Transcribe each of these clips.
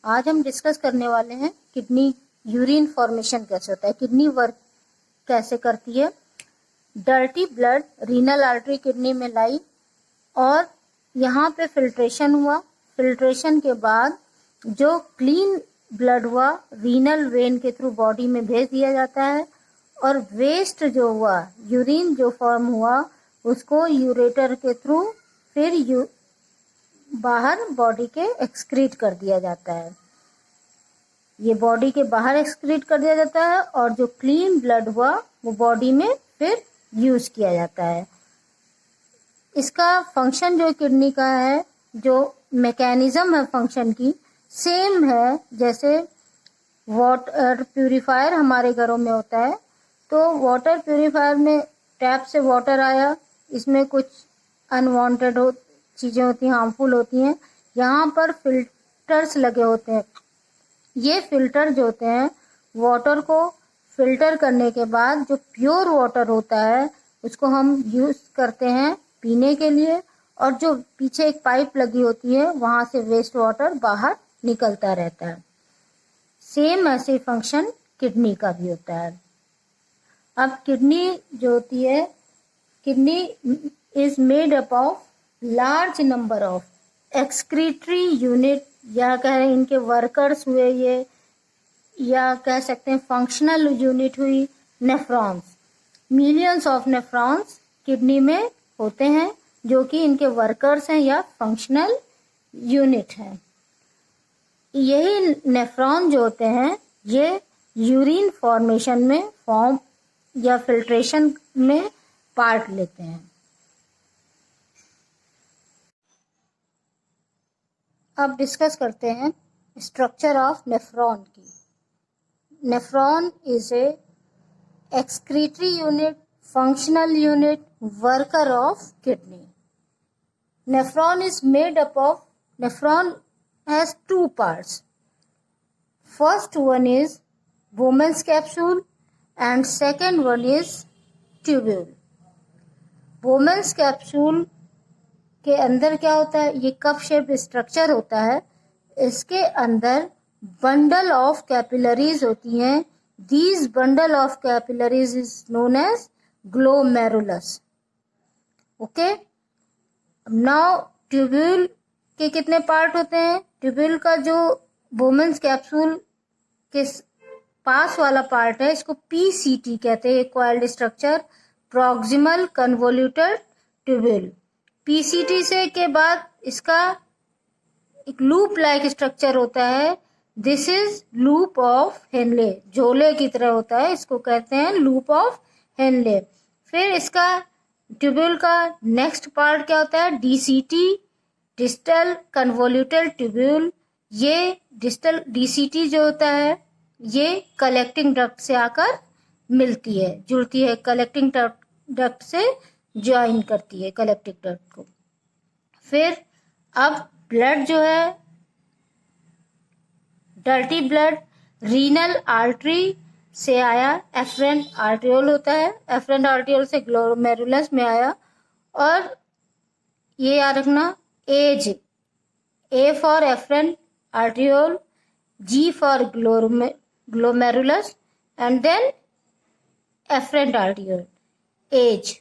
आज हम डिस्कस करने वाले हैं किडनी यूरिन फॉर्मेशन कैसे होता है, किडनी वर्क कैसे करती है। Dirty blood renal artery kidney में लाई और यहाँ पे फिल्ट्रेशन हुआ। फिल्ट्रेशन के बाद जो क्लीन ब्लड हुआ रीनल वेन के थ्रू बॉडी में भेज दिया जाता है और वेस्ट जो हुआ यूरिन जो फॉर्म हुआ उसको यूरेटर के थ्रू फिर बाहर बॉडी के एक्सक्रीट कर दिया जाता है। ये बॉडी के बाहर एक्सक्रीट कर दिया जाता है और जो क्लीन ब्लड हुआ वो बॉडी में फिर यूज किया जाता है। इसका फंक्शन जो किडनी का है, जो मैकेनिज्म है फंक्शन की, सेम है जैसे वाटर प्यूरिफायर हमारे घरों में होता है। तो वाटर प्यूरिफायर में टैप से वाटर आया, इसमें कुछ अनवांटेड चीज़ें होती हैं, हार्मफुल होती हैं। यहाँ पर फिल्टर्स लगे होते हैं। ये फिल्टर जो होते हैं वाटर को फिल्टर करने के बाद जो प्योर वाटर होता है उसको हम यूज़ करते हैं पीने के लिए, और जो पीछे एक पाइप लगी होती है वहाँ से वेस्ट वाटर बाहर निकलता रहता है। सेम ऐसे फंक्शन किडनी का भी होता है। अब किडनी जो होती है, kidney is made up of large number of excretory unit, या कह रहे हैं इनके वर्कर्स हुए ये, या कह सकते हैं फंक्शनल यूनिट हुई nephrons. Millions of nephrons kidney में होते हैं जो कि इनके वर्कर्स हैं या फंक्शनल यूनिट हैं। यही नेफ्रॉन जो होते हैं ये यूरिन फॉर्मेशन में फॉर्म या फिल्ट्रेशन में पार्ट लेते हैं। अब डिस्कस करते हैं स्ट्रक्चर ऑफ नेफ्रॉन की। Nephron is a excretory unit, functional unit, worker of kidney. Nephron is made up of, nephron has two parts. First one is Bowman's capsule and second one is tubule. Bowman's capsule के अंदर क्या होता है, ये cup shape structure होता है। इसके अंदर बंडल ऑफ कैपिलरीज होती हैं। These bundle of capillaries is known as glomerulus. Okay? Now tubule के कितने पार्ट होते हैं? ट्यूब्यूल का जो बोमेंस कैप्सूल के पास वाला पार्ट है इसको पीसीटी कहते हैं, coiled structure, proximal convoluted tubule. PCT से के बाद इसका एक लूप लाइक स्ट्रक्चर होता है। This is loop of Henle, झोले की तरह होता है, इसको कहते हैं लूप ऑफ हेनले। फिर इसका ट्यूब्यूल का नेक्स्ट पार्ट क्या होता है? DCT, distal convoluted tubule. ये डिस्टल डीसीटी जो होता है ये कलेक्टिंग डक्ट से आकर मिलती है, जुड़ती है, कलेक्टिंग डक्ट से ज्वाइन करती है कलेक्टिंग डक्ट को। फिर अब ब्लड जो है, डर्टी ब्लड रीनल आर्टरी से आया, एफरेंट आर्टियोल होता है, एफरेंट आर्टियोल से ग्लोमेरुलस में आया। और ये याद रखना, age, A for afferent arteriole, G for glomerulus and then efferent arteriole, age,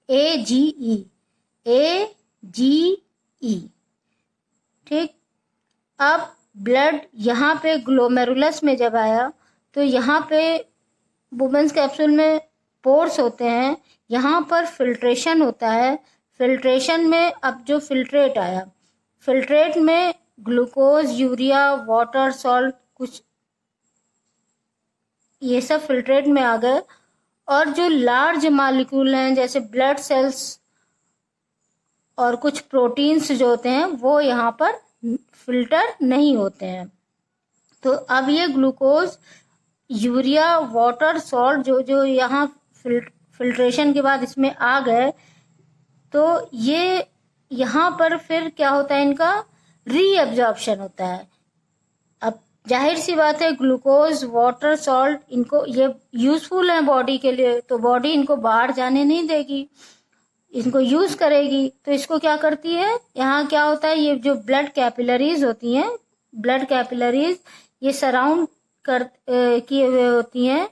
A G E, A G E. ठीक। अब ब्लड यहाँ पे ग्लोमेरुलस में जब आया तो यहाँ पे वुमेन्स कैप्सूल में पोर्स होते हैं, यहाँ पर फिल्ट्रेशन होता है। फिल्ट्रेशन में अब जो फिल्ट्रेट आया, फिल्ट्रेट में ग्लूकोज, यूरिया, वाटर, सॉल्ट, कुछ ये सब फिल्ट्रेट में आ गए। और जो लार्ज मॉलिक्यूल हैं जैसे ब्लड सेल्स और कुछ प्रोटीन्स जो होते हैं वो यहाँ पर फिल्टर नहीं होते हैं। तो अब ये ग्लूकोज, यूरिया, वाटर, सॉल्ट जो जो यहाँ फिल्ट्रेशन के बाद इसमें आ गए, तो ये यहाँ पर फिर क्या होता है, इनका रीअब्जॉर्प्शन होता है। अब जाहिर सी बात है ग्लूकोज, वाटर, सॉल्ट इनको ये यूजफुल है बॉडी के लिए, तो बॉडी इनको बाहर जाने नहीं देगी, इनको यूज करेगी। तो इसको क्या करती है, यहाँ क्या होता है, ये जो ब्लड कैपिलरीज होती हैं ब्लड कैपिलरीज ये सराउंड कर किए हुए होती हैं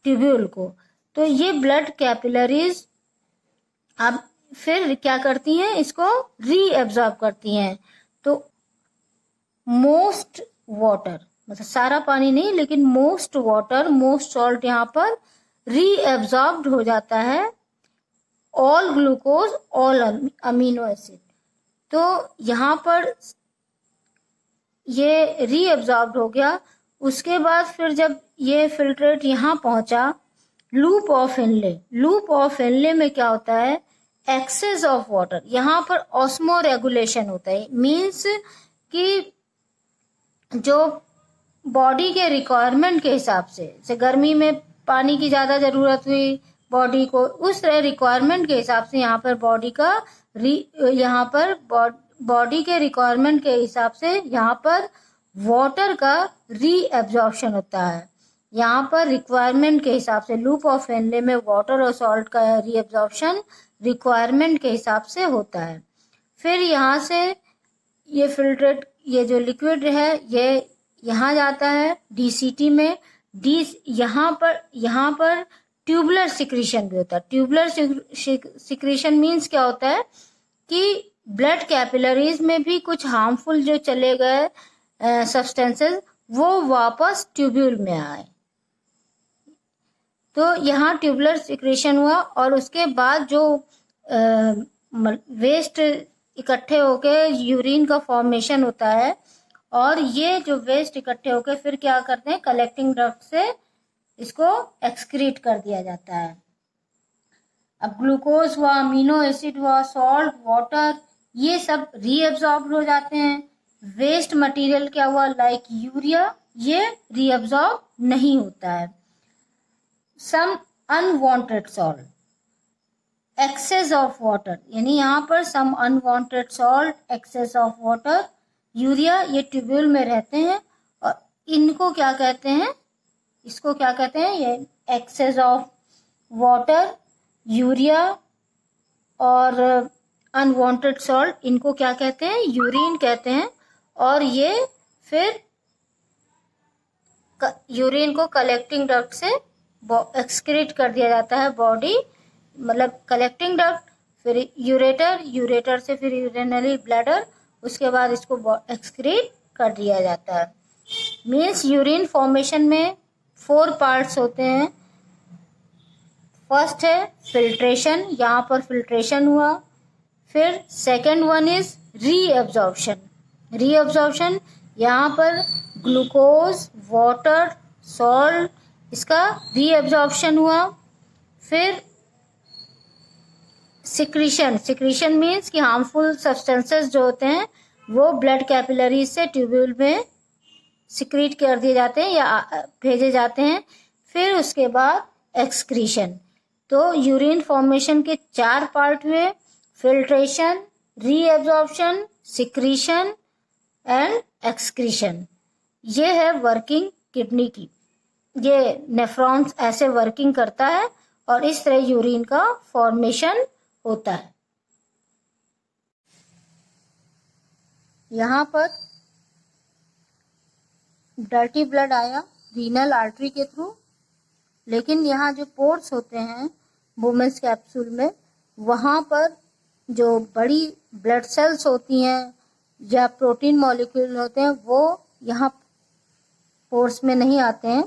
ट्यूब्यूल को। तो ये ब्लड कैपिलरीज अब फिर क्या करती हैं, इसको रीएब्जॉर्ब करती हैं। तो मोस्ट वाटर, मतलब सारा पानी नहीं लेकिन मोस्ट वाटर, मोस्ट सॉल्ट यहाँ पर रीएब्जॉर्ब्ड हो जाता है, all glucose, all amino acid. तो यहाँ पर ये रीएब्जॉर्ब्ड हो गया। उसके बाद फिर जब ये फिल्ट्रेट यहाँ पहुंचा loop of Henle, loop of Henle में क्या होता है, एक्सेस ऑफ वाटर, यहाँ पर ऑस्मो रेगुलेशन होता है। मीन्स कि जो बॉडी के रिक्वायरमेंट के हिसाब से, जैसे गर्मी में पानी की ज़्यादा ज़रूरत हुई बॉडी को, उस तरह रिक्वायरमेंट के हिसाब से यहाँ पर बॉडी का यहाँ पर बॉडी के रिक्वायरमेंट के हिसाब से यहाँ पर वाटर का रीएब्जॉर्प्शन होता है। यहाँ पर रिक्वायरमेंट के हिसाब से लूप ऑफ हेनले में वाटर और सॉल्ट का रीएब्जॉर्प्शन रिक्वायरमेंट के हिसाब से होता है। फिर यहाँ से ये फिल्ट्रेट, ये जो लिक्विड है ये यहाँ जाता है डीसीटी में। यहाँ पर ट्यूबुलर सिक्रीशन भी होता है। ट्यूबुलर सिक्रीशन मीन्स क्या होता है कि ब्लड कैपिलरीज में भी कुछ हार्मफुल जो चले गए सब्सटेंसेस वो वापस ट्यूब्यूल में आए। तो यहाँ ट्यूबुलर सिक्रीशन हुआ और उसके बाद जो वेस्ट इकट्ठे होके यूरिन का फॉर्मेशन होता है, और ये जो वेस्ट इकट्ठे होके फिर क्या करते हैं, कलेक्टिंग डक्ट से इसको एक्सक्रीट कर दिया जाता है। अब ग्लूकोज हुआ, अमीनो एसिड हुआ, सॉल्ट, वाटर, ये सब रीएब्जॉर्ब हो जाते हैं। वेस्ट मटेरियल क्या हुआ, लाइक यूरिया, ये रीएब्जॉर्ब नहीं होता है। Some unwanted salt, excess of water, यानी यहाँ पर some unwanted salt, excess of water, urea, ये ट्यूब्यूल में रहते हैं और इनको क्या कहते हैं, इसको क्या कहते हैं, ये एक्सेस ऑफ वाटर, यूरिया और अनवांटेड सॉल्ट, इनको क्या कहते हैं, यूरिन कहते हैं। और ये फिर यूरिन को कलेक्टिंग डक्ट से एक्सक्रीट कर दिया जाता है बॉडी, मतलब कलेक्टिंग डक्ट, फिर यूरेटर, यूरेटर से फिर यूरिनरी ब्लैडर, उसके बाद इसको एक्सक्रीट कर दिया जाता है। मीन्स यूरिन फॉर्मेशन में 4 पार्ट्स होते हैं। फर्स्ट है फिल्ट्रेशन, यहाँ पर फिल्ट्रेशन हुआ। फिर second one is reabsorption, reabsorption यहाँ पर ग्लूकोज, वाटर, सॉल्ट, इसका रीएब्जॉर्प्शन हुआ। फिर सिक्रीशन, सिक्रीशन मीन्स कि हार्मफुल सब्सटेंसेस जो होते हैं वो ब्लड कैपिलरीज से ट्यूब्यूल में सिक्रीट कर दिए जाते हैं या भेजे जाते हैं। फिर उसके बाद एक्सक्रीशन। तो यूरिन फॉर्मेशन के 4 पार्ट हुए, filtration, reabsorption, secretion and excretion. ये है वर्किंग किडनी की, ये नेफ्रॉन्स ऐसे वर्किंग करता है और इस तरह यूरिन का फॉर्मेशन होता है। यहाँ पर डर्टी ब्लड आया रीनल आर्टरी के थ्रू, लेकिन यहाँ जो पोर्स होते हैं वुमेन्स कैप्सूल में, वहाँ पर जो बड़ी ब्लड सेल्स होती हैं या प्रोटीन मॉलिक्यूल होते हैं वो यहाँ पोर्स में नहीं आते हैं।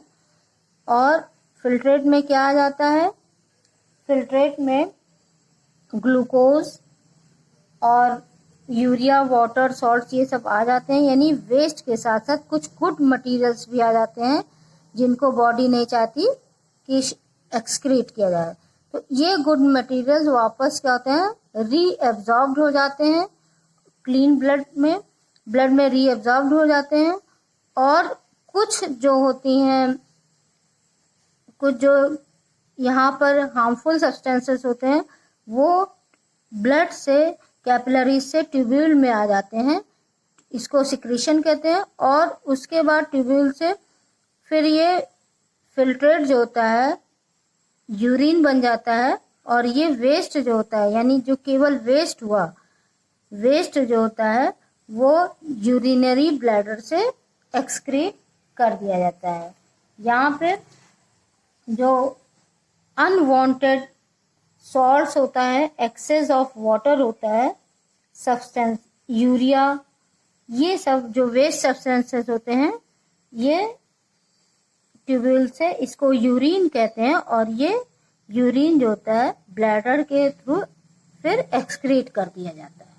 और फिल्ट्रेट में क्या आ जाता है, फिल्ट्रेट में ग्लूकोज और यूरिया, वाटर, सॉल्ट, ये सब आ जाते हैं। यानी वेस्ट के साथ साथ कुछ गुड मटेरियल्स भी आ जाते हैं जिनको बॉडी नहीं चाहती कि एक्सक्रीट किया जाए। तो ये गुड मटेरियल्स वापस क्या होते हैं, रीएब्जॉर्ब्ड हो जाते हैं क्लीन ब्लड में रीएब्जॉर्ब्ड हो जाते हैं। और कुछ जो होती हैं, कुछ जो यहाँ पर हार्मफुल सब्सटेंसेस होते हैं वो ब्लड से कैपिलरीज से ट्यूब्यूल में आ जाते हैं, इसको सिक्रीशन कहते हैं। और उसके बाद ट्यूब्यूल से फिर ये फिल्ट्रेट जो होता है यूरिन बन जाता है। और ये वेस्ट जो होता है, यानी जो केवल वेस्ट हुआ, वेस्ट जो होता है वो यूरिनरी ब्लैडर से एक्सक्रीट कर दिया जाता है। यहाँ पे जो अनवांटेड सॉल्ट्स होता है, एक्सेस ऑफ वाटर होता है, सब्सटेंस यूरिया, ये सब जो वेस्ट सब्सटेंसेस होते हैं ये ट्यूब्यूल से, इसको यूरिन कहते हैं, और ये यूरिन जो होता है ब्लैडर के थ्रू फिर एक्सक्रीट कर दिया जाता है।